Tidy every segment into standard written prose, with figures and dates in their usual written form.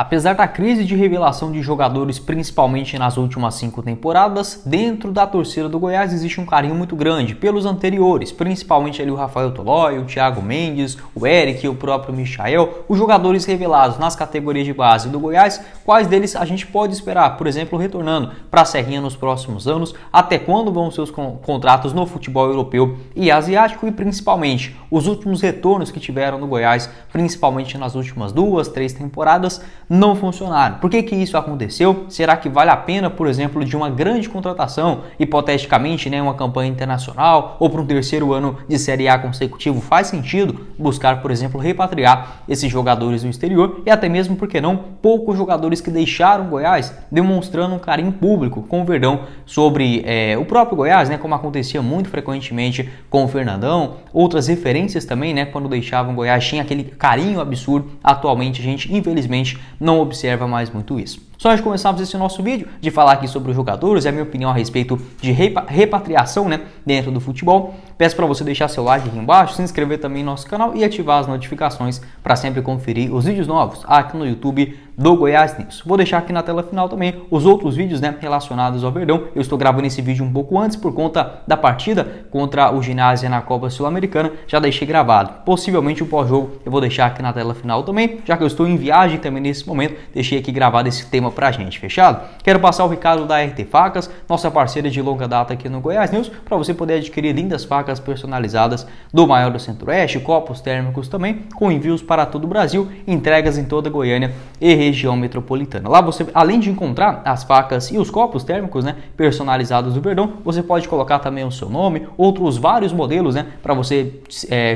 Apesar da crise de revelação de jogadores, principalmente nas últimas 5 temporadas, dentro da torcida do Goiás existe um carinho muito grande pelos anteriores, principalmente ali o Rafael Tolói, o Thiago Mendes, o Eric e o próprio Michael, os jogadores revelados nas categorias de base do Goiás. Quais deles a gente pode esperar, por exemplo, retornando para a Serrinha nos próximos anos, até quando vão ser os contratos no futebol europeu e asiático, e principalmente os últimos retornos que tiveram no Goiás, principalmente nas últimas 2, 3 temporadas, não funcionaram. Por que isso aconteceu? Será que vale a pena, por exemplo, de uma grande contratação, hipoteticamente, uma campanha internacional ou para um terceiro ano de Série A consecutivo? Faz sentido buscar, por exemplo, repatriar esses jogadores no exterior e até mesmo, por que não, poucos jogadores que deixaram Goiás demonstrando um carinho público com o Verdão sobre o próprio Goiás, como acontecia muito frequentemente com o Fernandão. Outras referências também, quando deixavam Goiás, tinha aquele carinho absurdo. Atualmente a gente, infelizmente, não observa mais muito isso. Só antes de começarmos esse nosso vídeo, de falar aqui sobre os jogadores e a minha opinião a respeito de repatriação dentro do futebol, peço para você deixar seu like aqui embaixo, se inscrever também no nosso canal e ativar as notificações para sempre conferir os vídeos novos aqui no YouTube do Goiás News. Vou deixar aqui na tela final também os outros vídeos relacionados ao Verdão. Eu estou gravando esse vídeo um pouco antes por conta da partida contra o Ginásio na Copa Sul-Americana, já deixei gravado. Possivelmente o pós-jogo eu vou deixar aqui na tela final também, já que eu estou em viagem também nesse momento, deixei aqui gravado esse tema pra gente, fechado? Quero passar o recado da RT Facas, nossa parceira de longa data aqui no Goiás News, para você poder adquirir lindas facas personalizadas do maior do Centro-Oeste, copos térmicos também, com envios para todo o Brasil, entregas em toda Goiânia e região metropolitana. Lá você, além de encontrar as facas e os copos térmicos personalizados do Verdão, você pode colocar também o seu nome, outros vários modelos para você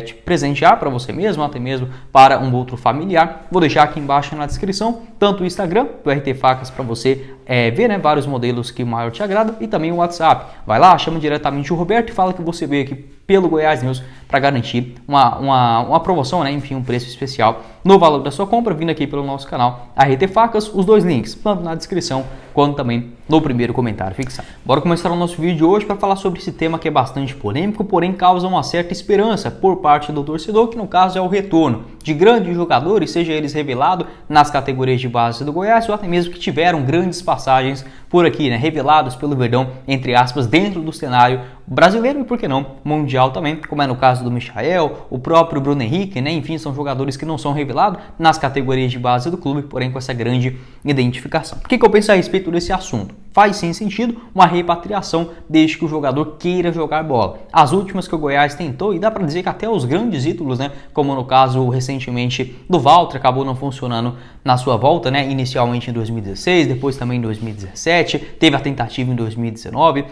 te presentear para você mesmo, até mesmo para um outro familiar. Vou deixar aqui embaixo na descrição tanto o Instagram do RT Facas para você ver vários modelos que maior te agrada, e também o WhatsApp. Vai lá, chama diretamente o Roberto e fala que você veio aqui pelo Goiás News para garantir uma promoção, enfim, um preço especial no valor da sua compra, vindo aqui pelo nosso canal RT Facas. Os dois links, tanto na descrição quanto também no primeiro comentário fixado. Bora começar o nosso vídeo hoje para falar sobre esse tema que é bastante polêmico, porém causa uma certa esperança por parte do torcedor, que no caso é o retorno de grandes jogadores, seja eles revelados nas categorias de base do Goiás ou até mesmo que tiveram grandes passagens por aqui, revelados pelo Verdão, entre aspas, dentro do cenário brasileiro e, por que não, mundial também, como é no caso do Michael, o próprio Bruno Henrique, enfim, são jogadores que não são revelados nas categorias de base do clube, porém com essa grande identificação. O que eu penso a respeito desse assunto? Faz sim sentido uma repatriação desde que o jogador queira jogar bola. As últimas que o Goiás tentou, e dá para dizer que até os grandes ídolos, como no caso recentemente do Walter, acabou não funcionando na sua volta, inicialmente em 2016, depois também em 2017, teve a tentativa em 2019,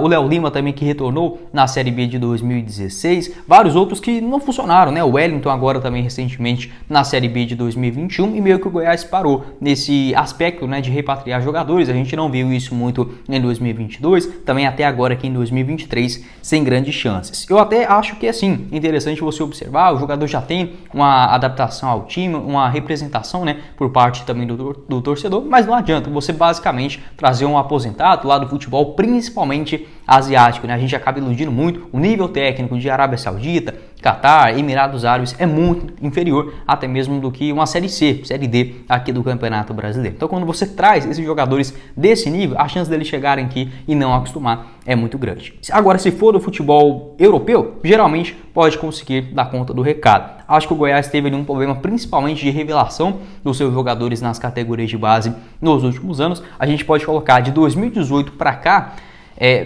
o Léo Lima também que retornou na Série B de 2016, vários outros que não funcionaram, o Wellington agora também recentemente na Série B de 2021, e meio que o Goiás parou nesse aspecto de repatriar jogadores. A gente não viu isso muito em 2022, também até agora aqui em 2023, sem grandes chances. Eu até acho que é sim interessante você observar, o jogador já tem uma adaptação ao time, uma representação por parte também do torcedor, mas não adianta você basicamente trazer um aposentado lá do futebol, principalmente asiático, A gente acaba iludindo muito. O nível técnico de Arábia Saudita, Catar, Emirados Árabes é muito inferior até mesmo do que uma Série C, Série D aqui do Campeonato Brasileiro. Então quando você traz esses jogadores desse nível, a chance deles chegarem aqui e não acostumar é muito grande. Agora, se for do futebol europeu, geralmente pode conseguir dar conta do recado. Acho que o Goiás teve ali um problema principalmente de revelação dos seus jogadores nas categorias de base nos últimos anos. A gente pode colocar de 2018 para cá,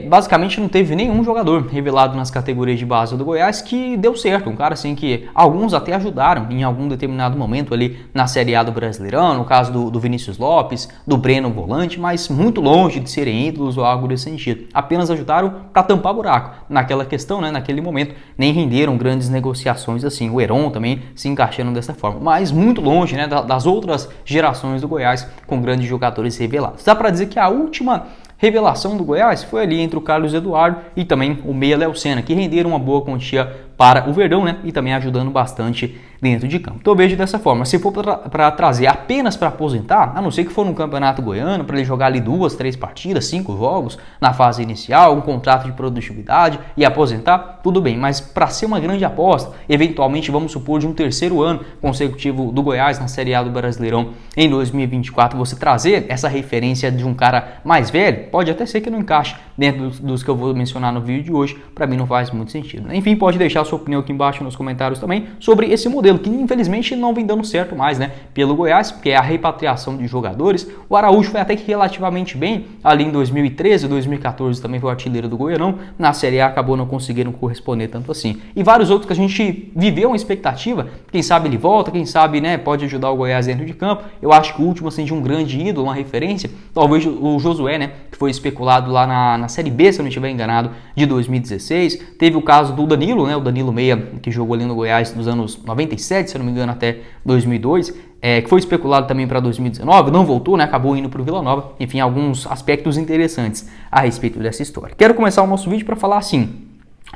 basicamente não teve nenhum jogador revelado nas categorias de base do Goiás que deu certo. Um cara assim que alguns até ajudaram em algum determinado momento ali na Série A do Brasileirão, no caso do Vinícius Lopes, do Breno volante, mas muito longe de serem ídolos ou algo desse sentido. Apenas ajudaram para tampar buraco naquela questão, naquele momento. Nem renderam grandes negociações assim. O Heron também se encaixando dessa forma, mas muito longe das outras gerações do Goiás com grandes jogadores revelados. Dá para dizer que a última revelação do Goiás foi ali entre o Carlos Eduardo e também o meia Léo Senna, que renderam uma boa quantia para o Verdão, né? E também ajudando bastante dentro de campo. Então eu vejo dessa forma. Se for para trazer apenas para aposentar, a não ser que for no Campeonato Goiano, para ele jogar ali 2, 3 partidas, 5 jogos na fase inicial, um contrato de produtividade e aposentar, tudo bem. Mas para ser uma grande aposta, eventualmente vamos supor de um terceiro ano consecutivo do Goiás na Série A do Brasileirão em 2024, você trazer essa referência de um cara mais velho, pode até ser que não encaixe dentro dos que eu vou mencionar no vídeo de hoje, para mim não faz muito sentido. Enfim, pode deixar a sua opinião aqui embaixo nos comentários também sobre esse modelo, que infelizmente não vem dando certo mais, né, pelo Goiás, que é a repatriação de jogadores. O Araújo foi até que relativamente bem, ali em 2013, 2014 também foi o artilheiro do Goianão, na Série A acabou não conseguindo corresponder tanto assim. E vários outros que a gente viveu uma expectativa, quem sabe ele volta, quem sabe, né, pode ajudar o Goiás dentro de campo. Eu acho que o último, assim, de um grande ídolo, uma referência, talvez o Josué, né, que foi especulado lá na Série B, se eu não estiver enganado, de 2016. Teve o caso do Danilo, né, o Danilo Meia, que jogou ali no Goiás nos anos 97, se eu não me engano, até 2002, que foi especulado também para 2019, não voltou, né, acabou indo para o Vila Nova. Enfim, alguns aspectos interessantes a respeito dessa história. Quero começar o nosso vídeo para falar assim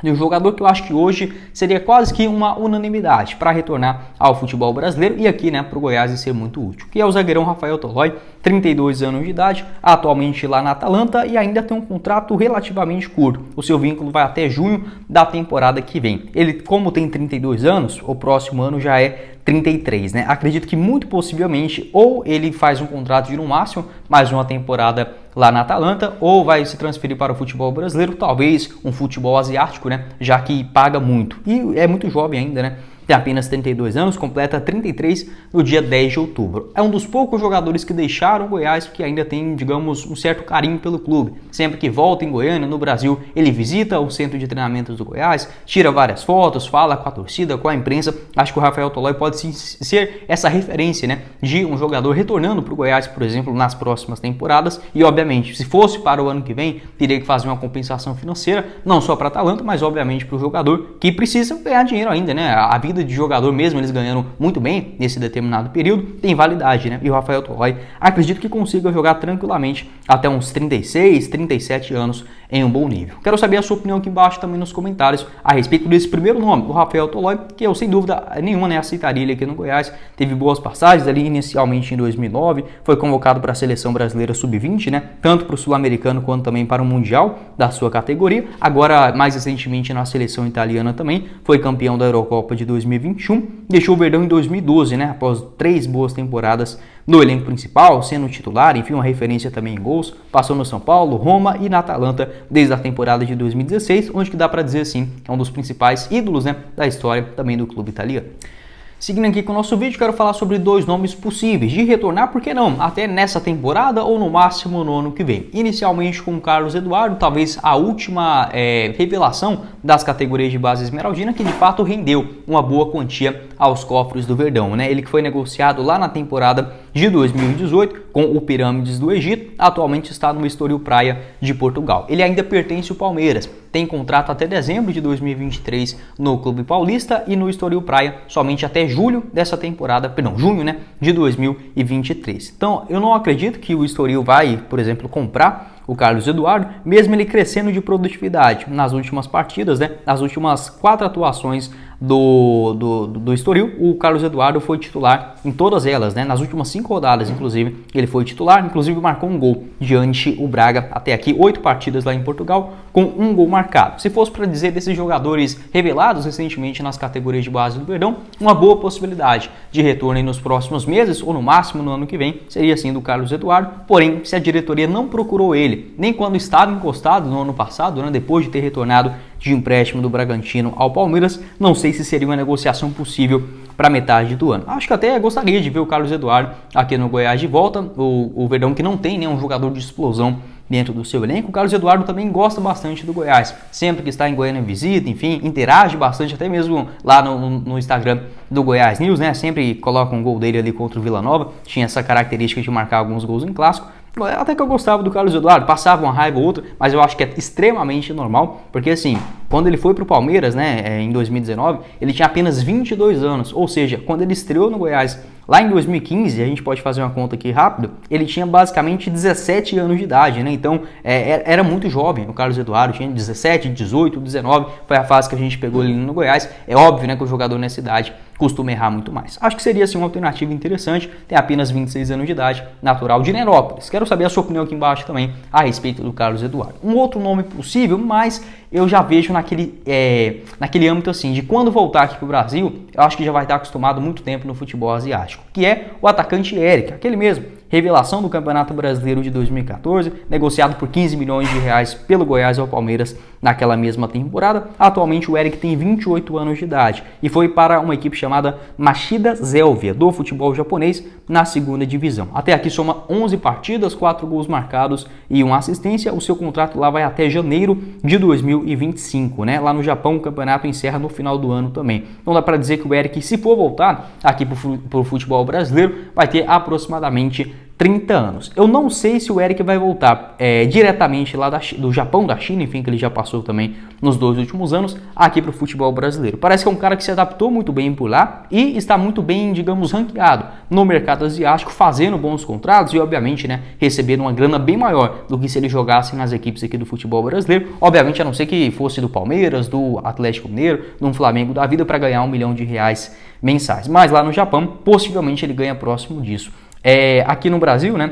de um jogador que eu acho que hoje seria quase que uma unanimidade para retornar ao futebol brasileiro e aqui, né, para o Goiás ser muito útil, que é o zagueirão Rafael Tolói, 32 anos de idade, atualmente lá na Atalanta e ainda tem um contrato relativamente curto. O seu vínculo vai até junho da temporada que vem. Ele, como tem 32 anos, o próximo ano já é 33, né? Acredito que muito possivelmente ou ele faz um contrato de no máximo mais uma temporada lá na Atalanta, ou vai se transferir para o futebol brasileiro, talvez um futebol asiático, né? Já que paga muito. E é muito jovem ainda, né? Tem apenas 32 anos, completa 33 no dia 10 de outubro. É um dos poucos jogadores que deixaram o Goiás, que ainda tem, digamos, um certo carinho pelo clube. Sempre que volta em Goiânia, no Brasil, ele visita o centro de treinamentos do Goiás, tira várias fotos, fala com a torcida, com a imprensa. Acho que o Rafael Tolói pode sim ser essa referência, né, de um jogador retornando para o Goiás, por exemplo, nas próximas temporadas. E, obviamente, se fosse para o ano que vem, teria que fazer uma compensação financeira, não só para a Atalanta, mas, obviamente, para o jogador que precisa ganhar dinheiro ainda, né? A vida de jogador, mesmo eles ganhando muito bem nesse determinado período, tem validade, né? E o Rafael Tolói, acredito que consiga jogar tranquilamente até uns 36, 37 anos em um bom nível. Quero saber a sua opinião aqui embaixo também nos comentários a respeito desse primeiro nome, o Rafael Tolói, que eu sem dúvida nenhuma, né, aceitaria ele aqui no Goiás. Teve boas passagens ali inicialmente em 2009, foi convocado para a seleção brasileira sub-20, né, tanto para o sul-americano quanto também para o mundial da sua categoria. Agora, mais recentemente na seleção italiana também, foi campeão da Eurocopa de 2021, deixou o Verdão em 2012, né, após 3 boas temporadas no elenco principal, sendo titular, enfim, uma referência também em gols, passou no São Paulo, Roma e na Atalanta desde a temporada de 2016, onde que dá para dizer assim, é um dos principais ídolos, né, da história também do clube italiano. Seguindo aqui com o nosso vídeo, quero falar sobre 2 nomes possíveis de retornar, por que não, até nessa temporada ou no máximo no ano que vem. Inicialmente com o Carlos Eduardo, talvez a última revelação das categorias de base esmeraldina, que de fato rendeu uma boa quantia aos cofres do Verdão, né? Ele que foi negociado lá na temporada de 2018 com o Pirâmides do Egito, atualmente está no Estoril Praia de Portugal. Ele ainda pertence ao Palmeiras, tem contrato até dezembro de 2023 no Clube Paulista e no Estoril Praia somente até julho dessa temporada, perdão, junho, né, de 2023. Então, eu não acredito que o Estoril vai, por exemplo, comprar o Carlos Eduardo, mesmo ele crescendo de produtividade nas últimas partidas, né, nas últimas 4 atuações do Estoril, o Carlos Eduardo foi titular em todas elas, né? Nas últimas 5 rodadas, inclusive, ele foi titular, inclusive marcou um gol diante o Braga, até aqui 8 partidas lá em Portugal, com um gol marcado. Se fosse para dizer desses jogadores revelados recentemente nas categorias de base do Verdão, uma boa possibilidade de retorno nos próximos meses, ou no máximo no ano que vem, seria sim do Carlos Eduardo. Porém, se a diretoria não procurou ele, nem quando estava encostado no ano passado, né, depois de ter retornado de empréstimo do Bragantino ao Palmeiras, não sei se seria uma negociação possível para metade do ano. Acho que até gostaria de ver o Carlos Eduardo aqui no Goiás de volta, o Verdão que não tem, né, um jogador de explosão dentro do seu elenco. O Carlos Eduardo também gosta bastante do Goiás, sempre que está em Goiânia visita, enfim, interage bastante, até mesmo lá no Instagram do Goiás News, né, sempre coloca um gol dele ali contra o Vila Nova, tinha essa característica de marcar alguns gols em clássico. Até que eu gostava do Carlos Eduardo, passava uma raiva ou outra, mas eu acho que é extremamente normal, porque assim, quando ele foi para o Palmeiras, né, em 2019, ele tinha apenas 22 anos, ou seja, quando ele estreou no Goiás Lá em 2015, a gente pode fazer uma conta aqui rápido, ele tinha basicamente 17 anos de idade, né? Então era muito jovem. O Carlos Eduardo tinha 17, 18, 19, foi a fase que a gente pegou ali no Goiás. É óbvio, né, que o jogador nessa idade costuma errar muito mais. Acho que seria assim uma alternativa interessante. Tem apenas 26 anos de idade, natural de Nerópolis. Quero saber a sua opinião aqui embaixo também a respeito do Carlos Eduardo. Um outro nome possível, mas eu já vejo naquele âmbito assim, de quando voltar aqui para o Brasil, eu acho que já vai estar acostumado muito tempo no futebol asiático, que é o atacante Eric, aquele mesmo, revelação do Campeonato Brasileiro de 2014, negociado por 15 milhões de reais pelo Goiás ao Palmeiras naquela mesma temporada. Atualmente o Eric tem 28 anos de idade e foi para uma equipe chamada Machida Zelvia, do futebol japonês, na segunda divisão. Até aqui soma 11 partidas, 4 gols marcados e uma assistência. O seu contrato lá vai até janeiro de 2025, né? Lá no Japão o campeonato encerra no final do ano também. Então dá para dizer que o Eric, se for voltar aqui para o futebol brasileiro, vai ter aproximadamente 30 anos. Eu não sei se o Eric vai voltar diretamente lá do Japão, da China, enfim, que ele já passou também nos 2 últimos anos, aqui para o futebol brasileiro. Parece que é um cara que se adaptou muito bem por lá e está muito bem, digamos, ranqueado no mercado asiático, fazendo bons contratos e, obviamente, né, recebendo uma grana bem maior do que se ele jogasse nas equipes aqui do futebol brasileiro. Obviamente, a não ser que fosse do Palmeiras, do Atlético Mineiro, do Flamengo da vida, para ganhar R$1 milhão mensais. Mas lá no Japão, possivelmente ele ganha próximo disso. Aqui no Brasil, né?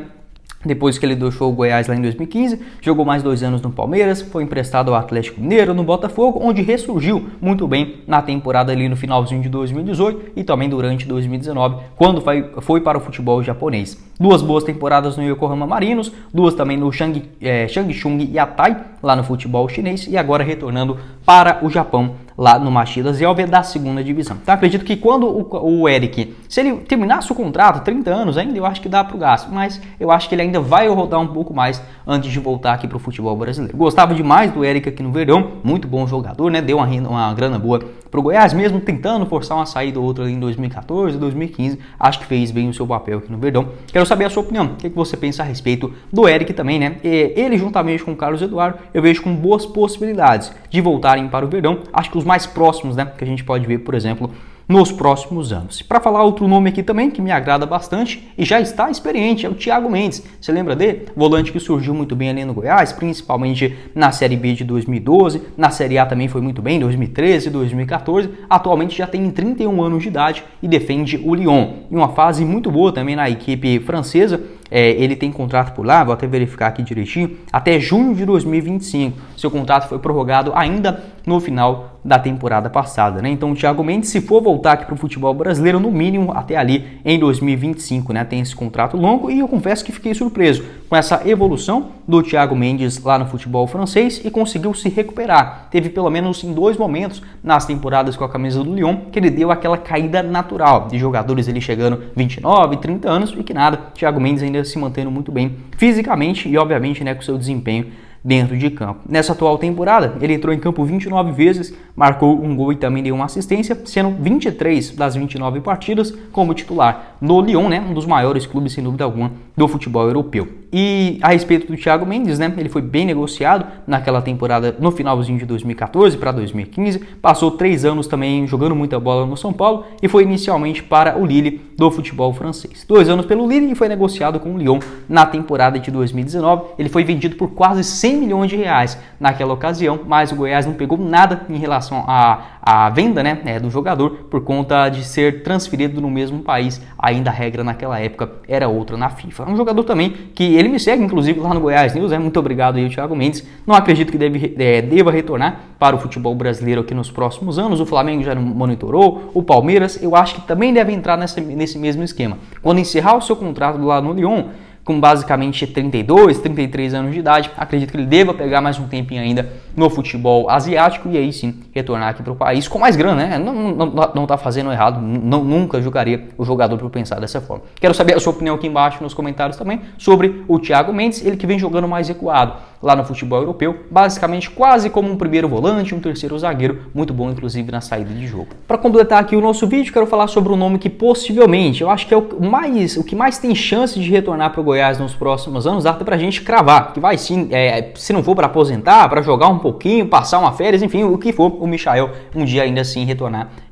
Depois que ele deixou o Goiás lá em 2015, jogou mais 2 anos no Palmeiras, foi emprestado ao Atlético Mineiro, no Botafogo, onde ressurgiu muito bem na temporada ali no finalzinho de 2018 e também durante 2019, quando foi para o futebol japonês. 2 boas temporadas no Yokohama Marinos, 2 também no Changchun Yatai, lá no futebol chinês, e agora retornando para o Japão, lá no Machida Zelvia da segunda divisão. Então acredito que quando o Eric, se ele terminasse o contrato, 30 anos ainda, eu acho que dá para o gasto, mas eu acho que ele ainda vai rodar um pouco mais antes de voltar aqui para o futebol brasileiro. Gostava demais do Eric aqui no Verdão, muito bom jogador, né? Deu uma grana boa para o Goiás, mesmo tentando forçar uma saída ou outra em 2014, 2015, acho que fez bem o seu papel aqui no Verdão. Quero saber a sua opinião, o que você pensa a respeito do Eric também, né? Ele juntamente com o Carlos Eduardo, eu vejo com boas possibilidades de voltarem para o Verdão. Acho que os mais próximos, né, que a gente pode ver, por exemplo, nos próximos anos. Para falar outro nome aqui também, que me agrada bastante e já está experiente, é o Thiago Mendes. Você lembra dele? Volante que surgiu muito bem ali no Goiás, principalmente na Série B de 2012, na Série A também foi muito bem, 2013, 2014, atualmente já tem 31 anos de idade e defende o Lyon. Em uma fase muito boa também na equipe francesa, ele tem contrato por lá, vou até verificar aqui direitinho, até junho de 2025. Seu contrato foi prorrogado ainda no final da temporada passada, né? Então o Thiago Mendes, se for voltar aqui para o futebol brasileiro, no mínimo até ali em 2025, né? Tem esse contrato longo e eu confesso que fiquei surpreso com essa evolução do Thiago Mendes lá no futebol francês e conseguiu se recuperar. Teve pelo menos em 2 momentos nas temporadas com a camisa do Lyon que ele deu aquela caída natural de jogadores ele chegando 29, 30 anos e que nada, Thiago Mendes ainda se mantendo muito bem fisicamente e obviamente, né, com seu desempenho dentro de campo. Nessa atual temporada, ele entrou em campo 29 vezes, marcou um gol e também deu uma assistência, sendo 23 das 29 partidas como titular no Lyon, né, um dos maiores clubes, sem dúvida alguma, do futebol europeu. E a respeito do Thiago Mendes, né, ele foi bem negociado naquela temporada no finalzinho de 2014 para 2015, passou 3 anos também jogando muita bola no São Paulo e foi inicialmente para o Lille do futebol francês. 2 anos pelo Lille e foi negociado com o Lyon na temporada de 2019. Ele foi vendido por quase 100 milhões de reais naquela ocasião, mas o Goiás não pegou nada em relação à venda, né, do jogador por conta de ser transferido no mesmo país. Ainda a regra naquela época era outra na FIFA. É um jogador também que ele me segue, inclusive, lá no Goiás News. Muito obrigado aí, Thiago Mendes. Não acredito que deva retornar para o futebol brasileiro aqui nos próximos anos. O Flamengo já monitorou, o Palmeiras, eu acho que também deve entrar nesse mesmo esquema. Quando encerrar o seu contrato lá no Lyon, com basicamente 32, 33 anos de idade, acredito que ele deva pegar mais um tempinho ainda no futebol asiático e aí sim retornar aqui para o país com mais grana, né? Não tá fazendo errado, nunca julgaria o jogador por pensar dessa forma. Quero saber a sua opinião aqui embaixo nos comentários também sobre o Thiago Mendes, ele que vem jogando mais recuado lá no futebol europeu, basicamente quase como um primeiro volante, um terceiro zagueiro, muito bom inclusive na saída de jogo. Para completar aqui o nosso vídeo, quero falar sobre um nome que possivelmente, eu acho que é o que mais tem chance de retornar para o Goiás nos próximos anos, dá até pra gente cravar, que vai sim, se não for para aposentar, para jogar um pouquinho, passar uma férias, enfim, o que for, o Michael um dia ainda assim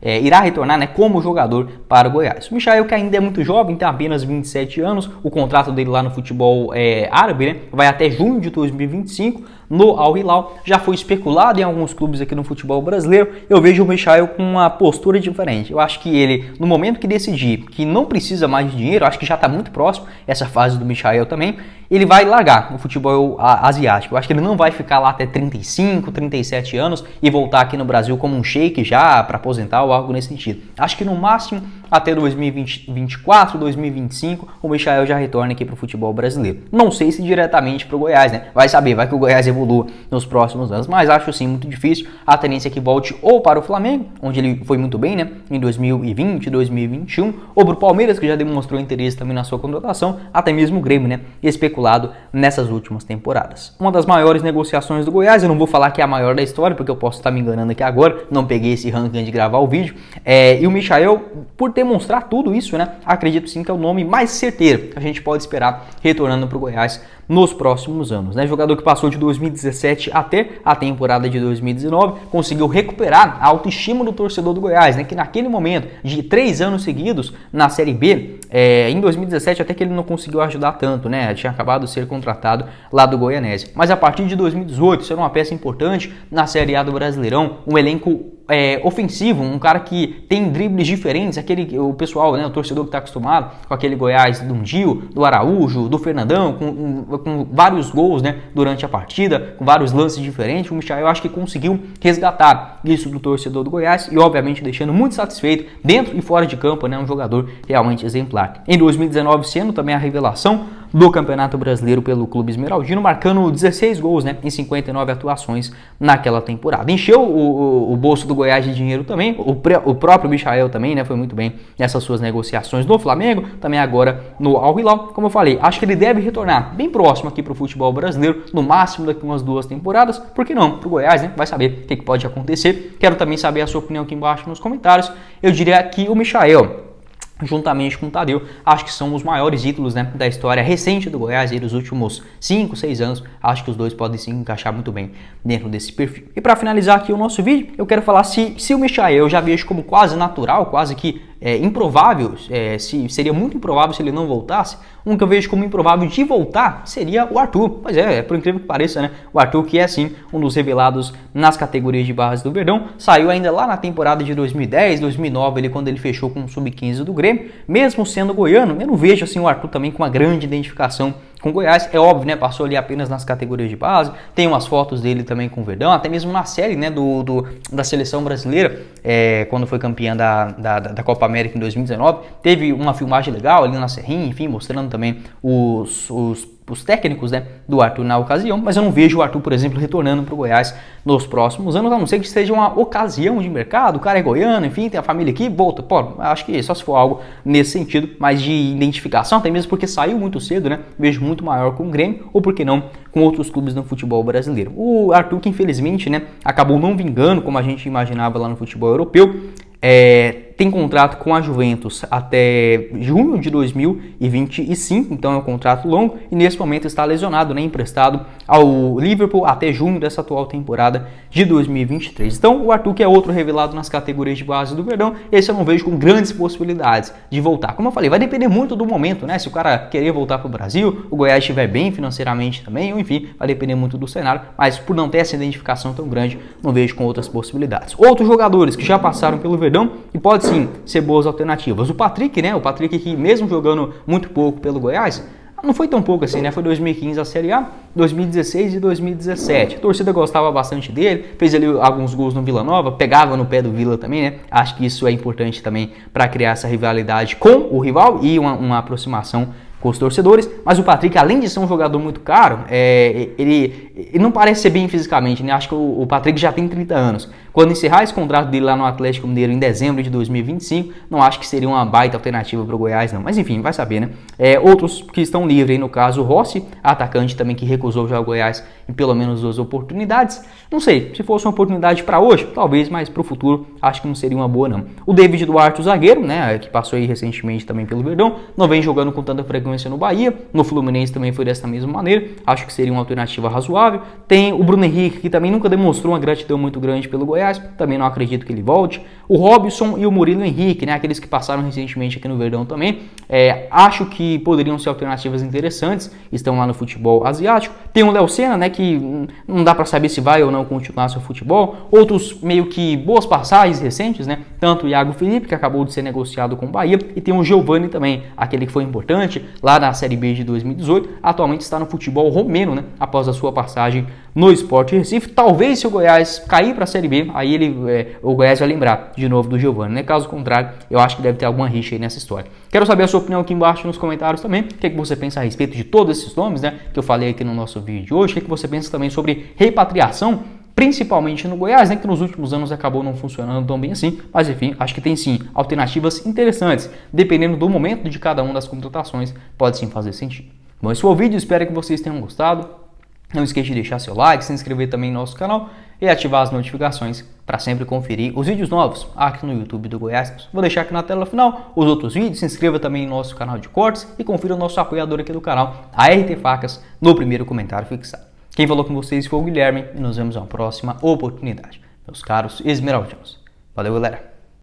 irá retornar, né, como jogador para o Goiás. O Michael, que ainda é muito jovem, tem apenas 27 anos, o contrato dele lá no futebol árabe, né, vai até junho de 2025, no Al Hilal, já foi especulado em alguns clubes aqui no futebol brasileiro. Eu vejo o Michael com uma postura diferente. Eu acho que ele, no momento que decidir que não precisa mais de dinheiro, acho que já está muito próximo essa fase do Michael também, ele vai largar o futebol asiático. Eu acho que ele não vai ficar lá até 35, 37 anos e voltar aqui no Brasil como um sheik já para aposentar ou algo nesse sentido. Acho que no máximo até 2024, 2025, o Michael já retorna aqui para o futebol brasileiro. Não sei se diretamente para o Goiás, né? Vai saber, vai que o Goiás evolua nos próximos anos, mas acho sim muito difícil. A tendência é que volte ou para o Flamengo, onde ele foi muito bem, né? Em 2020, 2021, ou para o Palmeiras, que já demonstrou interesse também na sua contratação, até mesmo o Grêmio, né? Especulado nessas últimas temporadas. Uma das maiores negociações do Goiás, eu não vou falar que é a maior da história, porque eu posso estar me enganando aqui agora, não peguei esse ranking antes de gravar o vídeo, e o Michael, por demonstrar tudo isso, né, acredito sim que é o nome mais certeiro que a gente pode esperar retornando para o Goiás nos próximos anos, né? Jogador que passou de 2017 até a temporada de 2019, conseguiu recuperar a autoestima do torcedor do Goiás, né? Que naquele momento de 3 anos seguidos na Série B, em 2017 até que ele não conseguiu ajudar tanto, né? Tinha acabado de ser contratado lá do Goianese, mas a partir de 2018 isso era uma peça importante na Série A do Brasileirão, um elenco ofensivo, um cara que tem dribles diferentes, o pessoal, né, o torcedor que está acostumado com aquele Goiás do Gil, do Araújo, do Fernandão, com vários gols, né, durante a partida, com vários lances diferentes. O Michael, eu acho que conseguiu resgatar isso do torcedor do Goiás e obviamente deixando muito satisfeito dentro e fora de campo, né, um jogador realmente exemplar. Em 2019, sendo também a revelação do Campeonato Brasileiro pelo Clube Esmeraldino, marcando 16 gols, né, em 59 atuações naquela temporada. Encheu o bolso do Goiás de dinheiro também, o próprio Michael também, né, foi muito bem nessas suas negociações no Flamengo, também agora no Al Hilal. Como eu falei, acho que ele deve retornar bem próximo aqui para o futebol brasileiro, no máximo daqui umas 2 temporadas, por que não? Para o Goiás, né, vai saber o que pode acontecer. Quero também saber a sua opinião aqui embaixo nos comentários. Eu diria que o Michael, juntamente com o Tadeu, acho que são os maiores ídolos, né, da história recente do Goiás e dos últimos 5, 6 anos. Acho que os dois podem se encaixar muito bem dentro desse perfil. E para finalizar aqui o nosso vídeo, eu quero falar se o Michael eu já vejo como quase natural, quase que improvável, seria muito improvável se ele não voltasse. Um que eu vejo como improvável de voltar seria o Arthur. Pois por incrível que pareça, né? O Arthur, que é sim um dos revelados nas categorias de base do Verdão, saiu ainda lá na temporada de 2010, 2009, quando ele fechou com o Sub-15 do Grêmio. Mesmo sendo goiano, eu não vejo assim o Arthur também com uma grande identificação com o Goiás. É óbvio, né? Passou ali apenas nas categorias de base. Tem umas fotos dele também com o Verdão, até mesmo na série, né, da seleção brasileira, quando foi campeã da Copa América em 2019. Teve uma filmagem legal ali na Serrinha, enfim, mostrando também os técnicos, né, do Arthur na ocasião, mas eu não vejo o Arthur, por exemplo, retornando para o Goiás nos próximos anos, a não ser que seja uma ocasião de mercado. O cara é goiano, enfim, tem a família aqui, volta. Pô, acho que só se for algo nesse sentido, mas de identificação, até mesmo porque saiu muito cedo, né, vejo muito maior com o Grêmio, ou por que não com outros clubes no futebol brasileiro. O Arthur, que infelizmente, né, acabou não vingando como a gente imaginava lá no futebol europeu, tem contrato com a Juventus até junho de 2025, então é um contrato longo, e nesse momento está lesionado, né, emprestado ao Liverpool até junho dessa atual temporada de 2023. Então o Arthur, que é outro revelado nas categorias de base do Verdão, esse eu não vejo com grandes possibilidades de voltar. Como eu falei, vai depender muito do momento, né? Se o cara querer voltar para o Brasil, o Goiás estiver bem financeiramente também, ou enfim, vai depender muito do cenário, mas por não ter essa identificação tão grande, não vejo com outras possibilidades. Outros jogadores que já passaram pelo Verdão e pode sim ser boas alternativas. O Patrick, né? O Patrick, que mesmo jogando muito pouco pelo Goiás, não foi tão pouco assim, né? Foi 2015 a Série A, 2016 e 2017. A torcida gostava bastante dele, fez ali alguns gols no Vila Nova, pegava no pé do Vila também, né? Acho que isso é importante também para criar essa rivalidade com o rival e uma aproximação com os torcedores. Mas o Patrick, além de ser um jogador muito caro, ele não parece ser bem fisicamente, né? Acho que o Patrick já tem 30 anos. Quando encerrar esse contrato dele lá no Atlético Mineiro em dezembro de 2025, não acho que seria uma baita alternativa para o Goiás, não. Mas enfim, vai saber, né? Outros que estão livres aí, no caso o Rossi, atacante também que recusou já o Goiás em pelo menos 2 oportunidades. Não sei, se fosse uma oportunidade para hoje, talvez, mas para o futuro acho que não seria uma boa, não. O David Duarte, o zagueiro, né, que passou aí recentemente também pelo Verdão, não vem jogando com tanta frequência no Bahia, no Fluminense também foi dessa mesma maneira, acho que seria uma alternativa razoável. Tem o Bruno Henrique, que também nunca demonstrou uma gratidão muito grande pelo Goiás, também não acredito que ele volte. O Robson e o Murilo Henrique, né, aqueles que passaram recentemente aqui no Verdão também, acho que poderiam ser alternativas interessantes, estão lá no futebol asiático. Tem o Léo Senna, né, que não dá para saber se vai ou não continuar seu futebol. Outros meio que boas passagens recentes, né, tanto o Iago Felipe, que acabou de ser negociado com o Bahia, e tem o Giovani também, aquele que foi importante lá na Série B de 2018, atualmente está no futebol romeno, né, após a sua passagem no Sport Recife. Talvez se o Goiás cair para a Série B, aí o Goiás vai lembrar de novo do Giovani, né? Caso contrário, eu acho que deve ter alguma rixa aí nessa história. Quero saber a sua opinião aqui embaixo nos comentários também. O que você pensa a respeito de todos esses nomes, né, que eu falei aqui no nosso vídeo de hoje? O que você pensa também sobre repatriação, principalmente no Goiás, né, que nos últimos anos acabou não funcionando tão bem assim, mas enfim, acho que tem sim alternativas interessantes, dependendo do momento de cada uma das contratações, pode sim fazer sentido. Bom, esse foi o vídeo, espero que vocês tenham gostado. Não esqueça de deixar seu like, se inscrever também no nosso canal e ativar as notificações para sempre conferir os vídeos novos aqui no YouTube do Goiás. Vou deixar aqui na tela final os outros vídeos, se inscreva também no nosso canal de cortes e confira o nosso apoiador aqui do canal, a RT Facas, no primeiro comentário fixado. Quem falou com vocês foi o Guilherme e nos vemos na próxima oportunidade. Meus caros esmeraldinos. Valeu, galera!